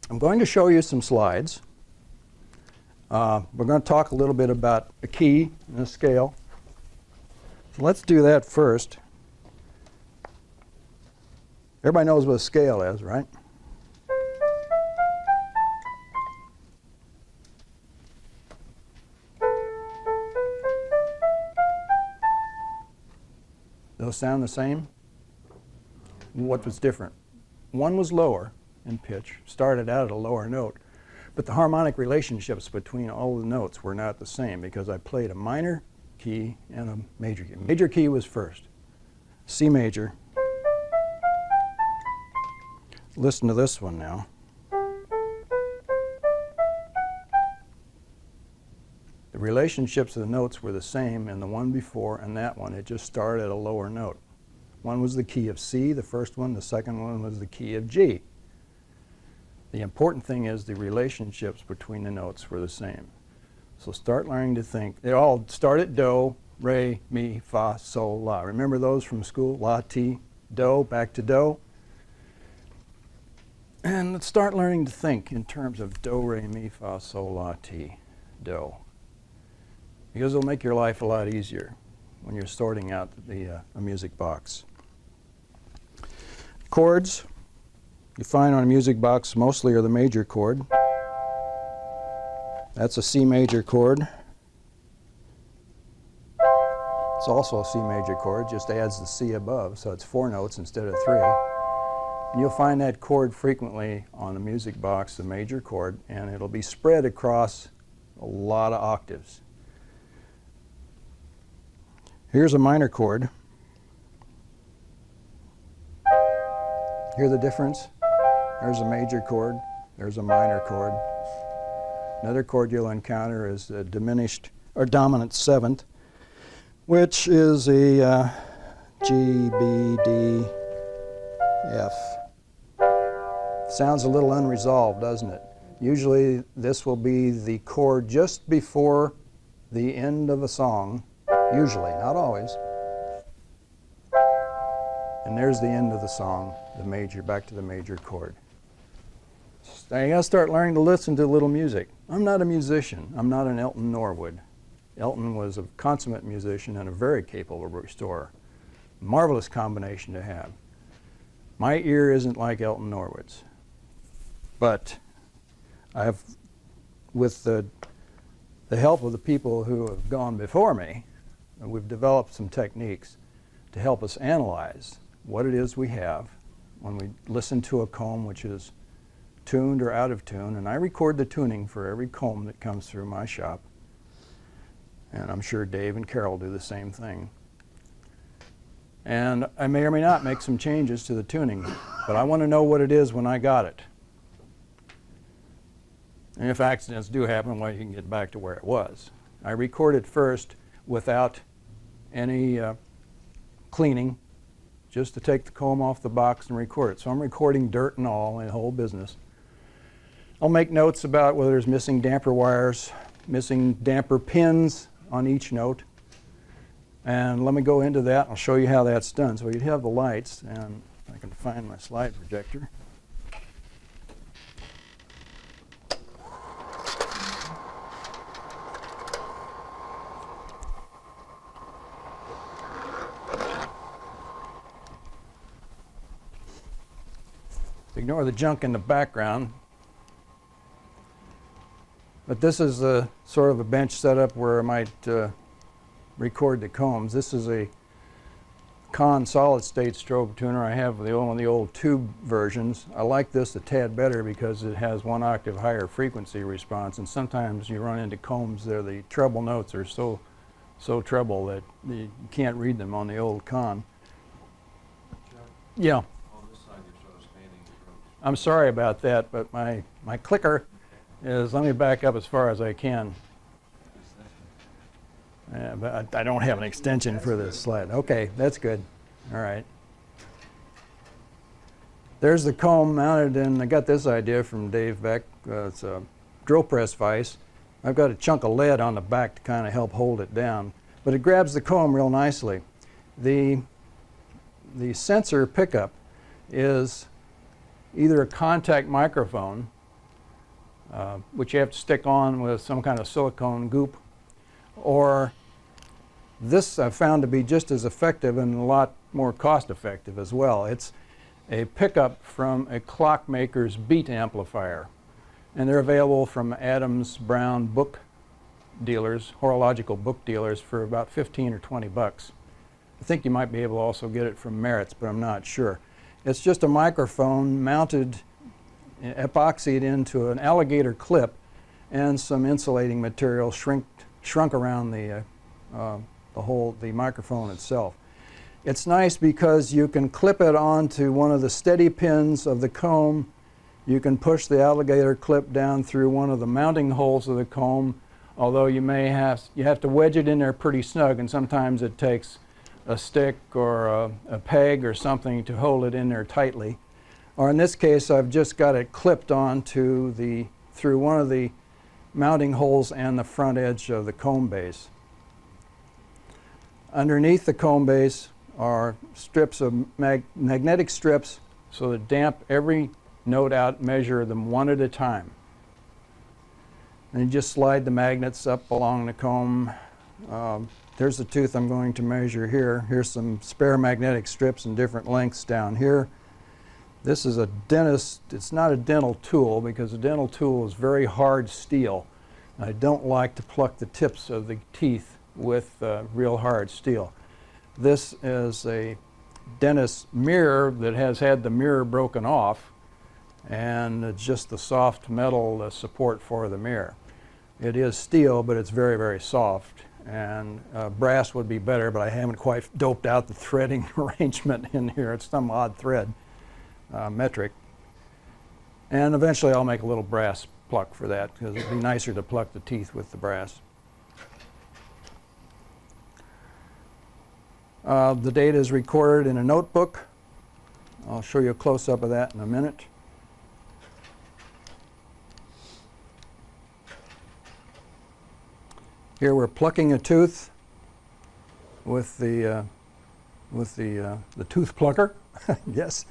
I'm going to show you some slides. We're going to talk a little bit about a key and a scale. So let's do that first. Everybody knows what a scale is, right? Those sound the same? What was different? One was lower in pitch, started out at a lower note, but the harmonic relationships between all the notes were not the same because I played a minor key and a major key. Major key was first, C major. Listen to this one now. The relationships of the notes were the same in the one before and that one. It just started at a lower note. One was the key of C, the first one. The second one was the key of G. The important thing is the relationships between the notes were the same. So start learning to think. They all start at do, re, mi, fa, sol, la. Remember those from school? La, ti, do, back to do. And let's start learning to think in terms of do, re, mi, fa, sol, la, ti, do. Because it'll make your life a lot easier when you're sorting out a music box. Chords you find on a music box mostly are the major chord. That's a C major chord. It's also a C major chord, just adds the C above, so it's 4 notes instead of 3. And you'll find that chord frequently on the music box, the major chord, and it'll be spread across a lot of octaves. Here's a minor chord. Hear the difference? There's a major chord, there's a minor chord. Another chord you'll encounter is a diminished or dominant 7th, which is a G, B, D, F. Sounds a little unresolved, doesn't it? Usually this will be the chord just before the end of a song. Usually, not always. And there's the end of the song, the major, back to the major chord. Now you gotta start learning to listen to a little music. I'm not a musician. I'm not an Elton Norwood. Elton was a consummate musician and a very capable restorer. Marvelous combination to have. My ear isn't like Elton Norwood's. But I've, with the help of the people who have gone before me, we've developed some techniques to help us analyze what it is we have when we listen to a comb which is tuned or out of tune, and I record the tuning for every comb that comes through my shop. And I'm sure Dave and Carol do the same thing. And I may or may not make some changes to the tuning, but I want to know what it is when I got it. And if accidents do happen, well, you can get back to where it was. I record it first without any cleaning, just to take the comb off the box and record it. So I'm recording dirt and all in the whole business. I'll make notes about whether there's missing damper wires, missing damper pins on each note. And let me go into that. I'll show you how that's done. So you have the lights, and I can find my slide projector. Ignore the junk in the background. But this is a sort of a bench setup where I might record the combs. This is a Con solid-state strobe tuner. I have one of the old tube versions. I like this a tad better because it has 1 octave higher frequency response, and sometimes you run into combs there, the treble notes are so treble that you can't read them on the old Con. Yeah. I'm sorry about that, but my clicker is, let me back up as far as I can. But I don't have an extension for this slide. Okay, that's good. All right. There's the comb mounted, and I got this idea from Dave Beck. It's a drill press vise. I've got a chunk of lead on the back to kind of help hold it down, but it grabs the comb real nicely. The sensor pickup is either a contact microphone which you have to stick on with some kind of silicone goop, or this I've found to be just as effective and a lot more cost effective as well. It's a pickup from a clockmaker's beat amplifier, and they're available from Adams Brown book dealers, horological book dealers, for about 15 or 20 bucks. I think you might be able to also get it from Merritt's, but I'm not sure. It's just a microphone mounted, epoxied into an alligator clip, and some insulating material shrunk around the microphone itself. It's nice because you can clip it onto one of the steady pins of the comb. You can push the alligator clip down through one of the mounting holes of the comb, although you have to wedge it in there pretty snug, and sometimes it takes a stick or a peg or something to hold it in there tightly. Or in this case, I've just got it clipped onto through one of the mounting holes and the front edge of the comb base. Underneath the comb base are strips of magnetic strips, so to damp every note out, measure them one at a time. And you just slide the magnets up along the comb. There's the tooth I'm going to measure here. Here's some spare magnetic strips in different lengths down here. This is a dentist, it's not a dental tool because a dental tool is very hard steel. I don't like to pluck the tips of the teeth with real hard steel. This is a dentist's mirror that has had the mirror broken off, and it's just the soft metal support for the mirror. It is steel, but it's very, very soft. And brass would be better, but I haven't quite doped out the threading arrangement in here. It's some odd thread, metric. And eventually I'll make a little brass pluck for that, because it'd be nicer to pluck the teeth with the brass. The data is recorded in a notebook. I'll show you a close-up of that in a minute. Here we're plucking a tooth with the tooth plucker. Yes.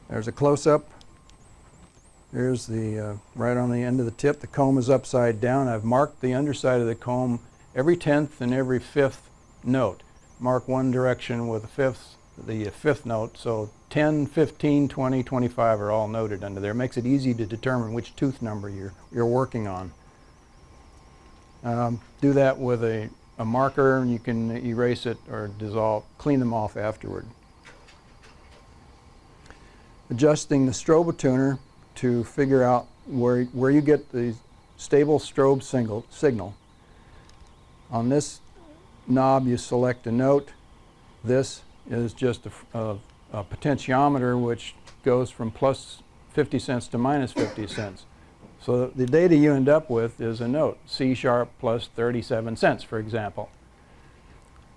There's a close-up. There's the right on the end of the tip. The comb is upside down. I've marked the underside of the comb every 10th and every 5th note. Mark one direction with the fifth note, so 10, 15, 20, 25 are all noted under there. It makes it easy to determine which tooth number you're working on. Do that with a marker, and you can erase it or clean them off afterward. Adjusting the strobe tuner to figure out where you get the stable strobe signal. On this knob you select a note. This is just a potentiometer which goes from plus 50 cents to minus 50 cents. So the data you end up with is a note, C sharp plus 37 cents, for example.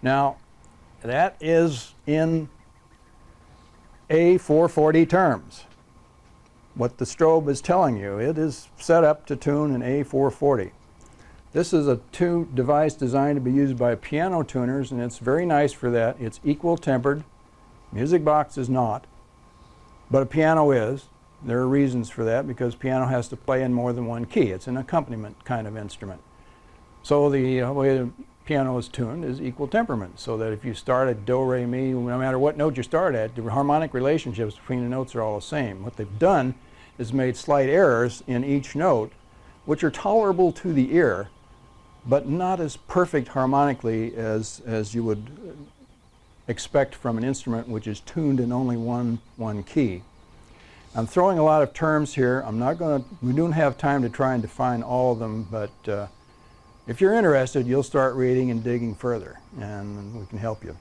Now, that is in A440 terms. What the strobe is telling you, it is set up to tune in A440. This is a device designed to be used by piano tuners, and it's very nice for that. It's equal tempered. Music box is not, but a piano is. There are reasons for that, because piano has to play in more than one key. It's an accompaniment kind of instrument. So the way the piano is tuned is equal temperament, so that if you start at do, re, mi, no matter what note you start at, the harmonic relationships between the notes are all the same. What they've done is made slight errors in each note, which are tolerable to the ear, but not as perfect harmonically as you would expect from an instrument which is tuned in only one key. I'm throwing a lot of terms here. We don't have time to try and define all of them, but if you're interested, you'll start reading and digging further, and we can help you.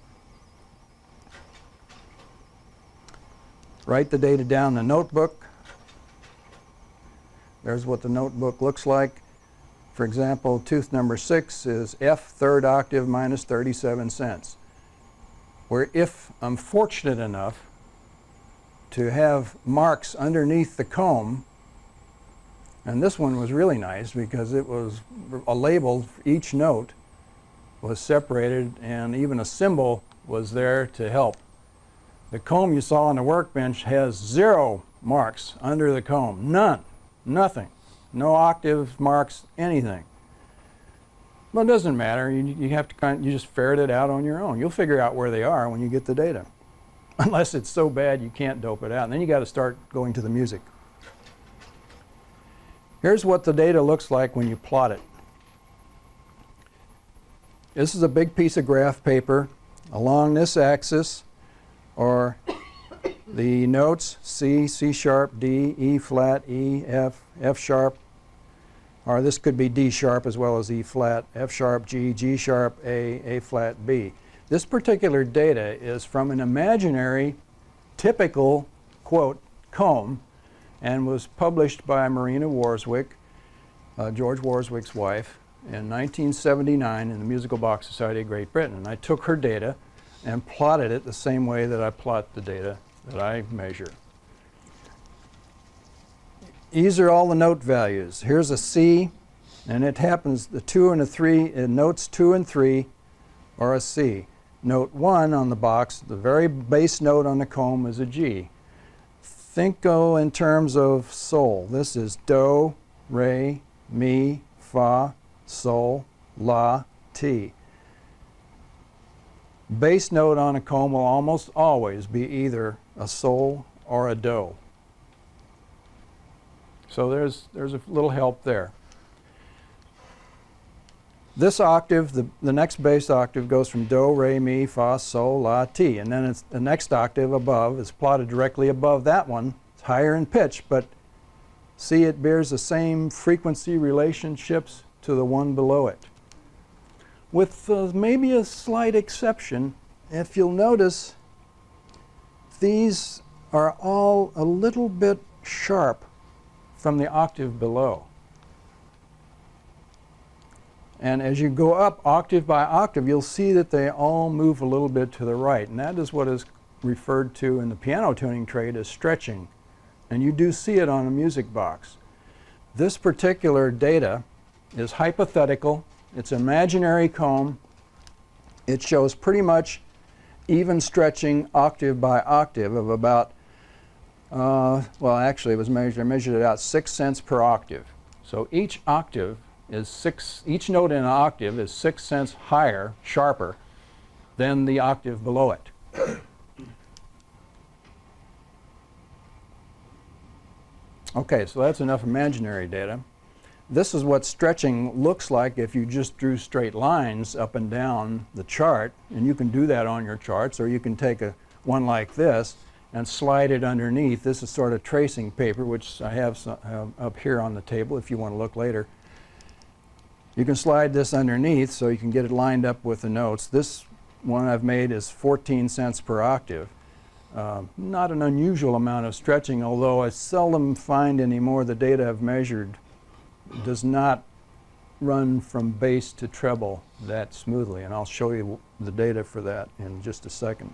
Write the data down in the notebook. There's what the notebook looks like. For example, tooth number 6 is F third octave minus 37 cents. Where if I'm fortunate enough to have marks underneath the comb, and this one was really nice because it was a label, each note was separated, and even a symbol was there to help. The comb you saw on the workbench has 0 marks under the comb. None. Nothing. No octave marks, anything. Well, it doesn't matter. You have to you just ferret it out on your own. You'll figure out where they are when you get the data. Unless it's so bad you can't dope it out. And then you got to start going to the music. Here's what the data looks like when you plot it. This is a big piece of graph paper. Along this axis are the notes C, C sharp, D, E flat, E, F, F sharp, or this could be D sharp as well as E flat, F sharp, G, G sharp, A flat, B. This particular data is from an imaginary, typical, quote, comb, and was published by Marina Warswick, George Warswick's wife, in 1979 in the Muscial Box Society of Great Britain. And I took her data and plotted it the same way that I plot the data that I measure. These are all the note values. Here's a C, and it happens the 2 and a 3, notes 2 and 3 are a C. Note 1 on the box, the very base note on the comb, is a G. Think in terms of sol. This is do, re, mi, fa, sol, la, ti. Base note on a comb will almost always be either a sol or a do. So there's a little help there. This octave, the next bass octave, goes from do, re, mi, fa, sol, la, ti. And then the next octave above is plotted directly above that one. It's higher in pitch, but see, it bears the same frequency relationships to the one below it. With maybe a slight exception, if you'll notice, these are all a little bit sharp from the octave below. And as you go up octave by octave, you'll see that they all move a little bit to the right. And that is what is referred to in the piano tuning trade as stretching. And you do see it on a music box. This particular data is hypothetical. It's imaginary comb. It shows pretty much even stretching octave by octave of about, well, actually it was measured, I measured it out 6 cents per octave. So each octave is each note in an octave is 6 cents higher, sharper, than the octave below it. Okay, so that's enough imaginary data. This is what stretching looks like if you just drew straight lines up and down the chart, and you can do that on your charts, or you can take one like this and slide it underneath. This is sort of tracing paper, which I have up here on the table if you want to look later. You can slide this underneath so you can get it lined up with the notes. This one I've made is 14 cents per octave. Not an unusual amount of stretching, although I seldom find anymore the data I've measured does not run from bass to treble that smoothly, and I'll show you the data for that in just a second.